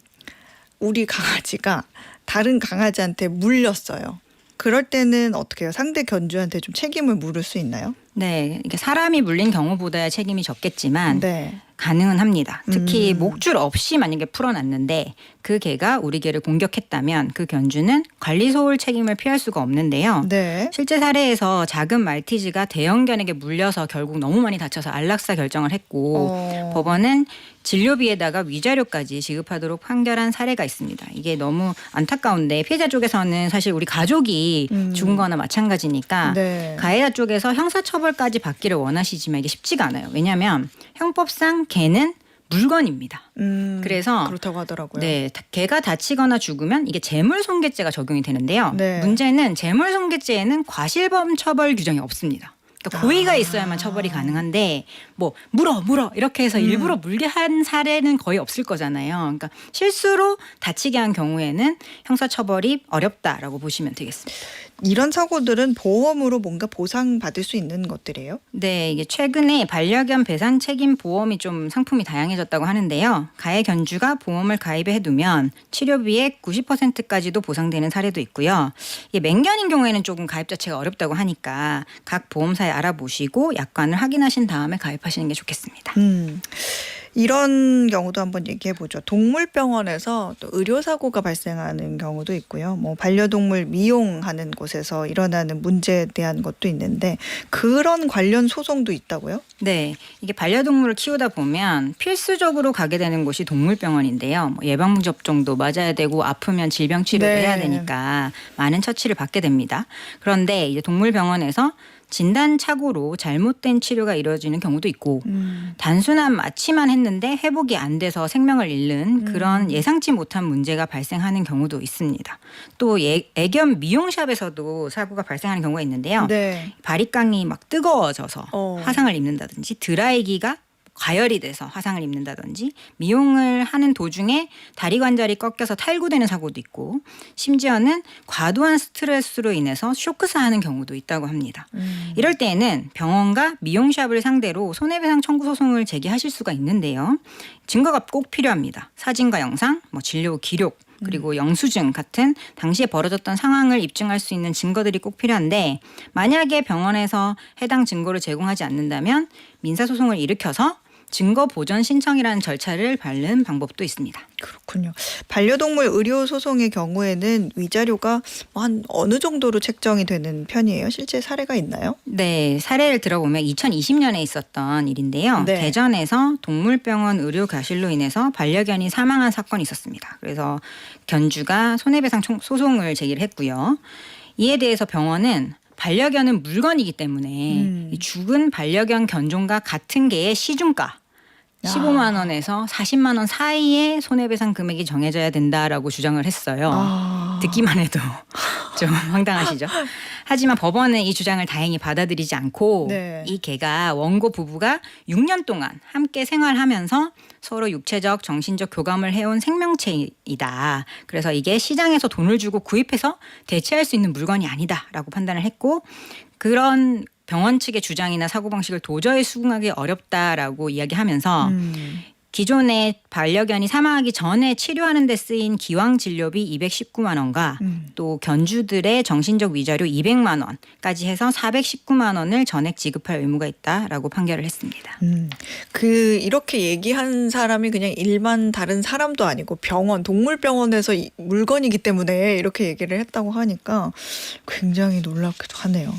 우리 강아지가 다른 강아지한테 물렸어요. 그럴 때는 어떻게 해요? 상대 견주한테 좀 책임을 물을 수 있나요? 네, 이게 사람이 물린 경우보다야 책임이 적겠지만 네. 가능은 합니다. 특히 목줄 없이 만약에 풀어놨는데 그 개가 우리 개를 공격했다면 그 견주는 관리소홀 책임을 피할 수가 없는데요. 네. 실제 사례에서 작은 말티즈가 대형견에게 물려서 결국 너무 많이 다쳐서 안락사 결정을 했고 법원은 진료비에다가 위자료까지 지급하도록 판결한 사례가 있습니다. 이게 너무 안타까운데 피해자 쪽에서는 사실 우리 가족이 죽은 거나 마찬가지니까 네. 가해자 쪽에서 형사처벌까지 받기를 원하시지만 이게 쉽지가 않아요. 왜냐하면 형법상 개는 물건입니다. 그래서 그렇다고 하더라고요. 네, 개가 다치거나 죽으면 이게 재물손괴죄가 적용이 되는데요. 네. 문제는 재물손괴죄에는 과실범 처벌 규정이 없습니다. 그러니까 고의가 있어야만 처벌이 가능한데 뭐 물어 이렇게 해서 일부러 물게 한 사례는 거의 없을 거잖아요. 그러니까 실수로 다치게 한 경우에는 형사처벌이 어렵다라고 보시면 되겠습니다. 이런 사고들은 보험으로 뭔가 보상받을 수 있는 것들이에요? 네, 이게 최근에 반려견 배상 책임 보험이 좀 상품이 다양해졌다고 하는데요. 가해 견주가 보험을 가입해 두면 치료비의 90%까지도 보상되는 사례도 있고요. 이게 맹견인 경우에는 조금 가입 자체가 어렵다고 하니까 각 보험사에 알아보시고 약관을 확인하신 다음에 가입하시는 게 좋겠습니다. 이런 경우도 한번 얘기해 보죠. 동물병원에서 또 의료사고가 발생하는 경우도 있고요. 뭐 반려동물 미용하는 곳에서 일어나는 문제에 대한 것도 있는데 그런 관련 소송도 있다고요? 네, 이게 반려동물을 키우다 보면 필수적으로 가게 되는 곳이 동물병원인데요. 뭐 예방접종도 맞아야 되고 아프면 질병 치료도 네. 해야 되니까 많은 처치를 받게 됩니다. 그런데 이제 동물병원에서 진단착오로 잘못된 치료가 이루어지는 경우도 있고 단순한 마취만 했는데 회복이 안 돼서 생명을 잃는 그런 예상치 못한 문제가 발생하는 경우도 있습니다. 또 애견 미용샵에서도 사고가 발생하는 경우가 있는데요. 네. 바리깡이 막 뜨거워져서 화상을 입는다든지 드라이기가 과열이 돼서 화상을 입는다든지 미용을 하는 도중에 다리 관절이 꺾여서 탈구되는 사고도 있고 심지어는 과도한 스트레스로 인해서 쇼크사하는 경우도 있다고 합니다. 이럴 때에는 병원과 미용샵을 상대로 손해배상 청구 소송을 제기하실 수가 있는데요. 증거가 꼭 필요합니다. 사진과 영상, 뭐 진료 기록 그리고 영수증 같은 당시에 벌어졌던 상황을 입증할 수 있는 증거들이 꼭 필요한데 만약에 병원에서 해당 증거를 제공하지 않는다면 민사소송을 일으켜서 증거 보전 신청이라는 절차를 밟는 방법도 있습니다. 그렇군요. 반려동물 의료 소송의 경우에는 위자료가 한 어느 정도로 책정이 되는 편이에요? 실제 사례가 있나요? 네, 사례를 들어보면 2020년에 있었던 일인데요. 네. 대전에서 동물병원 의료 과실로 인해서 반려견이 사망한 사건이 있었습니다. 그래서 견주가 손해배상 소송을 제기를 했고요. 이에 대해서 병원은 반려견은 물건이기 때문에 이 죽은 반려견 견종과 같은 개의 시중가 15만 원에서 40만 원 사이에 손해배상 금액이 정해져야 된다라고 주장을 했어요. 듣기만 해도 좀 황당하시죠? 하지만 법원은 이 주장을 다행히 받아들이지 않고 네. 이 개가 원고 부부가 6년 동안 함께 생활하면서 서로 육체적, 정신적 교감을 해온 생명체이다. 그래서 이게 시장에서 돈을 주고 구입해서 대체할 수 있는 물건이 아니다라고 판단을 했고 그런 병원 측의 주장이나 사고방식을 도저히 수긍하기 어렵다라고 이야기하면서 기존에 반려견이 사망하기 전에 치료하는 데 쓰인 기왕진료비 219만 원과 또 견주들의 정신적 위자료 200만 원까지 해서 419만 원을 전액 지급할 의무가 있다라고 판결을 했습니다. 이렇게 얘기한 사람이 그냥 일반 다른 사람도 아니고 병원, 동물병원에서 물건이기 때문에 이렇게 얘기를 했다고 하니까 굉장히 놀랍기도 하네요.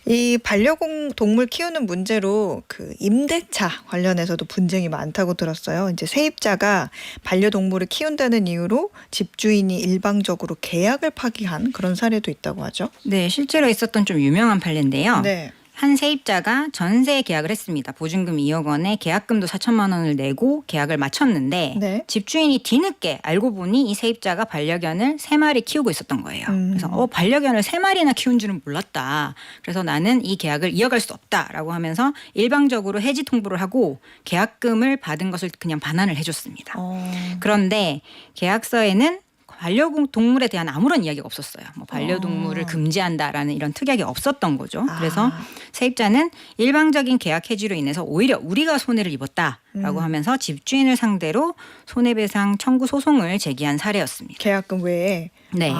이 반려동물 키우는 문제로 그 임대차 관련해서도 분쟁이 많다고 들었어요. 이제 세입자가 반려동물을 키운다는 이유로 집주인이 일방적으로 계약을 파기한 그런 사례도 있다고 하죠. 네, 실제로 있었던 좀 유명한 판례인데요. 네. 한 세입자가 전세 계약을 했습니다. 보증금 2억 원에 계약금도 4천만 원을 내고 계약을 마쳤는데 네. 집주인이 뒤늦게 알고 보니 이 세입자가 반려견을 3마리 키우고 있었던 거예요. 그래서 반려견을 3마리나 키운 줄은 몰랐다. 그래서 나는 이 계약을 이어갈 수 없다라고 하면서 일방적으로 해지 통보를 하고 계약금을 받은 것을 그냥 반환을 해줬습니다. 그런데 계약서에는 반려동물에 대한 아무런 이야기가 없었어요. 뭐 반려동물을 금지한다라는 이런 특약이 없었던 거죠. 그래서 세입자는 일방적인 계약 해지로 인해서 오히려 우리가 손해를 입었다라고 하면서 집주인을 상대로 손해배상 청구 소송을 제기한 사례였습니다. 계약금 외에. 네.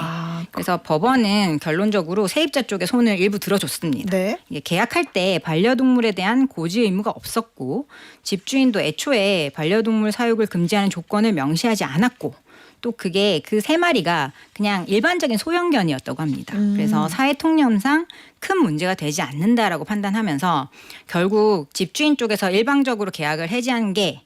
그래서 법원은 결론적으로 세입자 쪽에 손을 일부 들어줬습니다. 네. 이게 계약할 때 반려동물에 대한 고지 의무가 없었고 집주인도 애초에 반려동물 사육을 금지하는 조건을 명시하지 않았고 또 그게 그 3마리가 그냥 일반적인 소형견이었다고 합니다. 그래서 사회 통념상 큰 문제가 되지 않는다라고 판단하면서 결국 집주인 쪽에서 일방적으로 계약을 해지한 게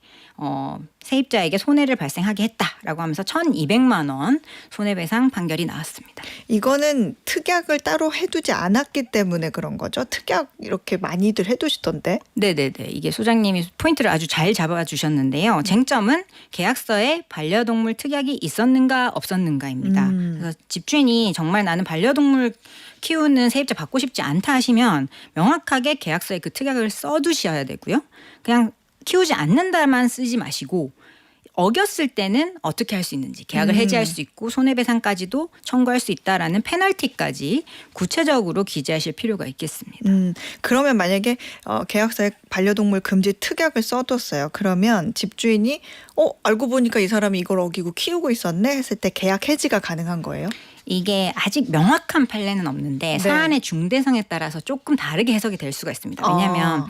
세입자에게 손해를 발생하게 했다라고 하면서 1,200만 원 손해배상 판결이 나왔습니다. 이거는 특약을 따로 해두지 않았기 때문에 그런 거죠? 특약 이렇게 많이들 해두시던데. 네네네. 이게 소장님이 포인트를 아주 잘 잡아주셨는데요. 쟁점은 계약서에 반려동물 특약이 있었는가 없었는가입니다. 그래서 집주인이 정말 나는 반려동물 키우는 세입자 받고 싶지 않다 하시면 명확하게 계약서에 그 특약을 써두셔야 되고요. 그냥 키우지 않는다만 쓰지 마시고 어겼을 때는 어떻게 할 수 있는지 계약을 해지할 수 있고 손해배상까지도 청구할 수 있다라는 페널티까지 구체적으로 기재하실 필요가 있겠습니다. 그러면 만약에 계약서에 반려동물 금지 특약을 써뒀어요. 그러면 집주인이 알고 보니까 이 사람이 이걸 어기고 키우고 있었네 했을 때 계약 해지가 가능한 거예요? 이게 아직 명확한 판례는 없는데 네. 사안의 중대성에 따라서 조금 다르게 해석이 될 수가 있습니다. 왜냐하면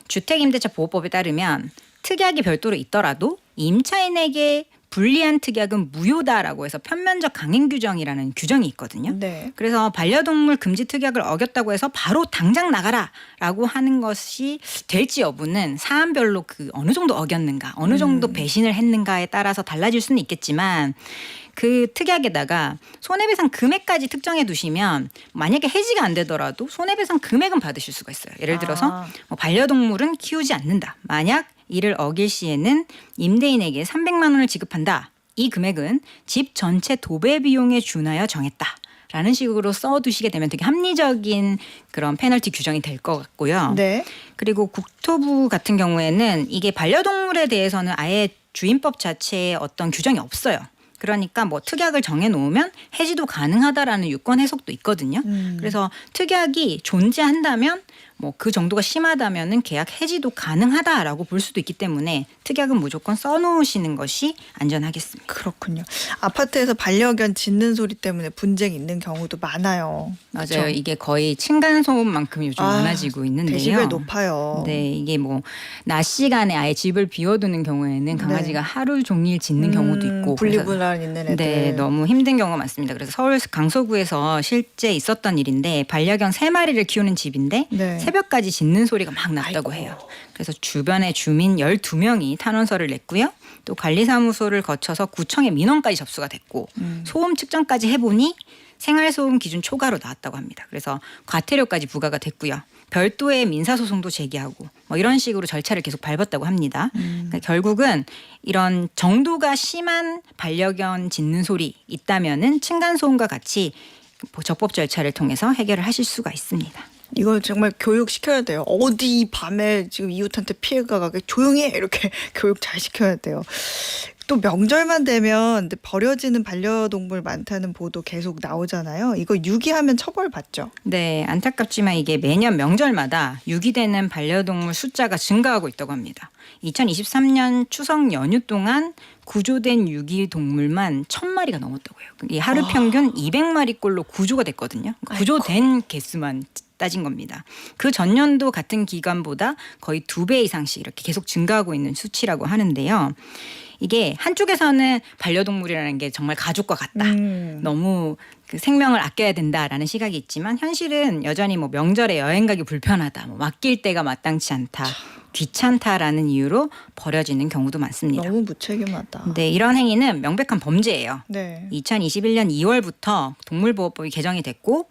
주택임대차 보호법에 따르면 특약이 별도로 있더라도 임차인에게 불리한 특약은 무효다라고 해서 편면적 강행 규정이라는 규정이 있거든요. 네. 그래서 반려동물 금지 특약을 어겼다고 해서 바로 당장 나가라라고 하는 것이 될지 여부는 사안별로 그 어느 정도 어겼는가, 어느 정도 배신을 했는가에 따라서 달라질 수는 있겠지만 그 특약에다가 손해배상 금액까지 특정해 두시면 만약에 해지가 안 되더라도 손해배상 금액은 받으실 수가 있어요. 예를 들어서 반려동물은 키우지 않는다. 만약 이를 어길 시에는 임대인에게 300만 원을 지급한다. 이 금액은 집 전체 도배 비용에 준하여 정했다. 라는 식으로 써두시게 되면 되게 합리적인 그런 페널티 규정이 될 것 같고요. 네. 그리고 국토부 같은 경우에는 이게 반려동물에 대해서는 아예 주임법 자체에 어떤 규정이 없어요. 그러니까 뭐 특약을 정해놓으면 해지도 가능하다라는 유권 해석도 있거든요. 그래서 특약이 존재한다면 뭐 그 정도가 심하다면은 계약 해지도 가능하다라고 볼 수도 있기 때문에 특약은 무조건 써놓으시는 것이 안전하겠습니다. 그렇군요. 아파트에서 반려견 짖는 소리 때문에 분쟁이 있는 경우도 많아요. 맞아요. 그렇죠? 이게 거의 층간 소음만큼 요즘 많아지고 있는데요. 데시벨 높아요. 네, 이게 뭐 낮 시간에 아예 집을 비워두는 경우에는 강아지가 하루 종일 짖는 경우도 있고 분리분할 있는 애들. 네, 너무 힘든 경우가 많습니다. 그래서 서울 강서구에서 실제 있었던 일인데 반려견 3마리를 키우는 집인데 네. 새벽까지 짖는 소리가 막 났다고 해요. 그래서 주변의 주민 12명이 탄원서를 냈고요. 또 관리사무소를 거쳐서 구청에 민원까지 접수가 됐고 소음 측정까지 해보니 생활소음 기준 초과로 나왔다고 합니다. 그래서 과태료까지 부과가 됐고요. 별도의 민사소송도 제기하고 뭐 이런 식으로 절차를 계속 밟았다고 합니다. 그러니까 결국은 이런 정도가 심한 반려견 짖는 소리 있다면은 층간소음과 같이 적법 절차를 통해서 해결을 하실 수가 있습니다. 이걸 정말 교육시켜야 돼요. 어디 밤에 지금 이웃한테 피해가 가게 조용히 해 이렇게 교육 잘 시켜야 돼요. 또 명절만 되면 버려지는 반려동물 많다는 보도 계속 나오잖아요. 이거 유기하면 처벌받죠? 네, 안타깝지만 이게 매년 명절마다 유기되는 반려동물 숫자가 증가하고 있다고 합니다. 2023년 추석 연휴 동안 구조된 유기동물만 1,000마리가 넘었다고 해요. 이 하루 평균 200마리꼴로 구조가 됐거든요. 구조된 개수만 따진 겁니다. 그 전년도 같은 기간보다 거의 2배 이상씩 이렇게 계속 증가하고 있는 수치라고 하는데요. 이게 한쪽에서는 반려동물이라는 게 정말 가족과 같다. 너무 그 생명을 아껴야 된다라는 시각이 있지만 현실은 여전히 뭐 명절에 여행 가기 불편하다. 뭐 맡길 때가 마땅치 않다. 귀찮다라는 이유로 버려지는 경우도 많습니다. 너무 무책임하다. 네, 이런 행위는 명백한 범죄예요. 네. 2021년 2월부터 동물보호법이 개정이 됐고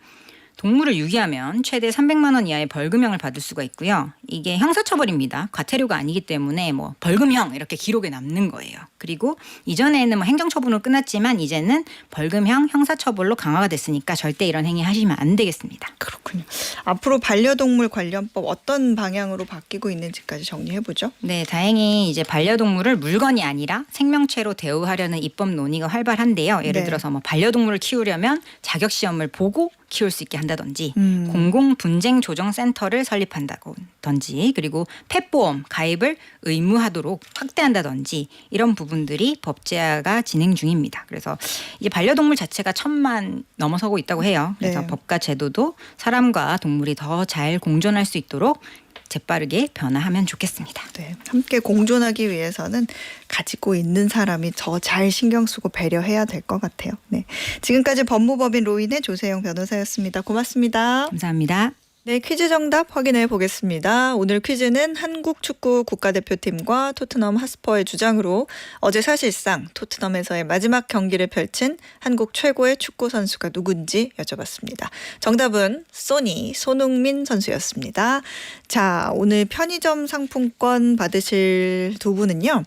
동물을 유기하면 최대 300만 원 이하의 벌금형을 받을 수가 있고요. 이게 형사처벌입니다. 과태료가 아니기 때문에 뭐 벌금형 이렇게 기록에 남는 거예요. 그리고 이전에는 뭐 행정처분으로 끝났지만 이제는 벌금형 형사처벌로 강화가 됐으니까 절대 이런 행위 하시면 안 되겠습니다. 그렇군요. 앞으로 반려동물 관련법 어떤 방향으로 바뀌고 있는지까지 정리해보죠. 네, 다행히 이제 반려동물을 물건이 아니라 생명체로 대우하려는 입법 논의가 활발한데요. 예를 네. 들어서 뭐 반려동물을 키우려면 자격 시험을 보고 키울 수 있게 한다든지 음. 공공 분쟁 조정 센터를 설립한다든지 그리고 펫보험 가입을 의무하도록 확대한다든지 이런 부분들이 법제화가 진행 중입니다. 그래서 이제 반려동물 자체가 1,000만 넘어서고 있다고 해요. 그래서 네. 법과 제도도 사람과 동물이 더 잘 공존할 수 있도록 재빠르게 변화하면 좋겠습니다. 네, 함께 공존하기 위해서는 가지고 있는 사람이 더 잘 신경 쓰고 배려해야 될 것 같아요. 네, 지금까지 법무법인 로인의 조세영 변호사였습니다. 고맙습니다. 감사합니다. 네, 퀴즈 정답 확인해 보겠습니다. 오늘 퀴즈는 한국 축구 국가대표팀과 토트넘 핫스퍼의 주장으로 어제 사실상 토트넘에서의 마지막 경기를 펼친 한국 최고의 축구 선수가 누군지 여쭤봤습니다. 정답은 손흥민 선수였습니다. 자, 오늘 편의점 상품권 받으실 두 분은요.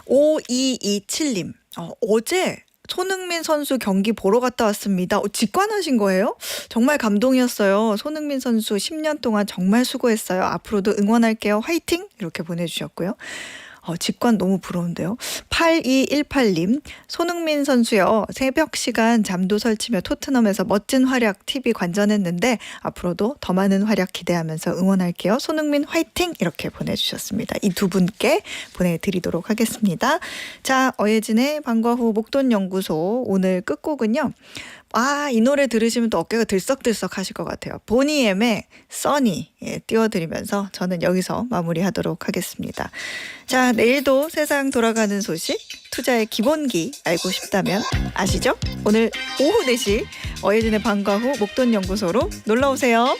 5227님. 어제 손흥민 선수 경기 보러 갔다 왔습니다. 직관하신 거예요? 정말 감동이었어요. 손흥민 선수 10년 동안 정말 수고했어요. 앞으로도 응원할게요. 화이팅! 이렇게 보내주셨고요. 직관 너무 부러운데요. 8218님, 손흥민 선수요. 새벽 시간 잠도 설치며 토트넘에서 멋진 활약 TV 관전했는데 앞으로도 더 많은 활약 기대하면서 응원할게요. 손흥민 화이팅! 이렇게 보내주셨습니다. 이 두 분께 보내드리도록 하겠습니다. 자, 어예진의 방과 후 목돈연구소 오늘 끝곡은요. 이 노래 들으시면 또 어깨가 들썩들썩 하실 것 같아요. 보니엠의 써니 띄워드리면서 저는 여기서 마무리하도록 하겠습니다. 자, 내일도 세상 돌아가는 소식, 투자의 기본기 알고 싶다면 아시죠? 오늘 오후 4시 어예진의 방과 후 목돈연구소로 놀러오세요.